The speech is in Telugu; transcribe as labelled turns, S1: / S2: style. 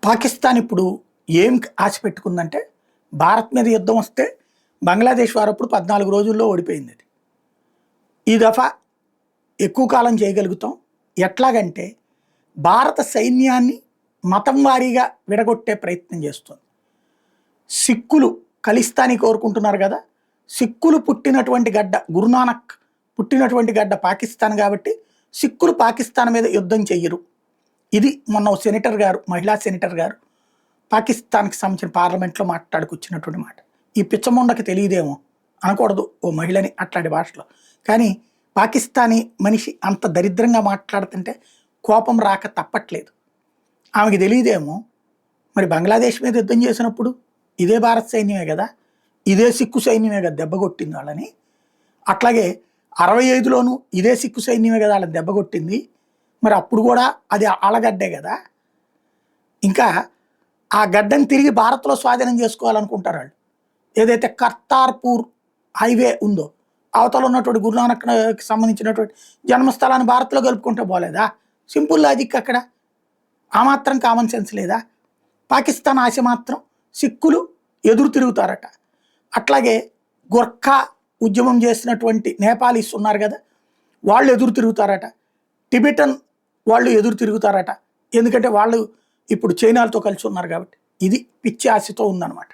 S1: పాకిస్తాన్ ఇప్పుడు ఏం ఆశ పెట్టుకుందంటే భారత్ మీద యుద్ధం వస్తే బంగ్లాదేశ్ వారప్పుడు 14 రోజుల్లో ఓడిపోయింది. అది ఈ దఫా ఎక్కువ కాలం చేయగలుగుతాం. ఎట్లాగంటే భారత సైన్యాన్ని మతం వారీగా విడగొట్టే ప్రయత్నం చేస్తుంది. సిక్కులు ఖలిస్తానీ కోరుకుంటున్నారు కదా, సిక్కులు పుట్టినటువంటి గడ్డ, గురునానక్ పుట్టినటువంటి గడ్డ పాకిస్తాన్ కాబట్టి సిక్కులు పాకిస్తాన్ మీద యుద్ధం చెయ్యరు. ఇది మొన్న సెనేటర్ గారు, మహిళా సెనేటర్ గారు పాకిస్తాన్కి సంబంధించిన పార్లమెంట్లో మాట్లాడుకొచ్చినటువంటి మాట. ఈ పిచ్చముండకి తెలియదేమో అనకూడదు ఓ మహిళని అట్లాంటి భాషలో, కానీ పాకిస్తానీ మనిషి అంత దరిద్రంగా మాట్లాడుతుంటే కోపం రాక తప్పట్లేదు. ఆమెకి తెలియదేమో మరి బంగ్లాదేశ్ మీద యుద్ధం చేసినప్పుడు ఇదే భారత సైన్యమే కదా, ఇదే సిక్కు సైన్యమే కదా దెబ్బకొట్టింది వాళ్ళని. అట్లాగే 65లోనూ ఇదే సిక్కు సైన్యమే కదా వాళ్ళని దెబ్బకొట్టింది. మరి అప్పుడు కూడా అది ఆలగడ్డే కదా. ఇంకా ఆ గడ్డని తిరిగి భారత్లో స్వాధీనం చేసుకోవాలనుకుంటారు వాళ్ళు. ఏదైతే కర్తార్పూర్ హైవే ఉందో అవతల ఉన్నటువంటి గురునానక్కి సంబంధించినటువంటి జన్మస్థలాన్ని భారత్లో కలుపుకుంటే పోలేదా? సింపుల్ లాజిక్ అక్కడ. ఆ మాత్రం కామన్ సెన్స్ లేదా? పాకిస్తాన్ ఆశ మాత్రం సిక్కులు ఎదురు తిరుగుతారట. అట్లాగే గొర్ఖా ఉద్యమం చేసినటువంటి నేపాలీస్ ఉన్నారు కదా, వాళ్ళు ఎదురు తిరుగుతారట. టిబెటన్ వాళ్ళు ఎదురు తిరుగుతారట. ఎందుకంటే వాళ్ళు ఇప్పుడు చైనాలతో కలిసి ఉన్నారు కాబట్టి. ఇది పిచ్చి ఆశతో ఉందన్నమాట.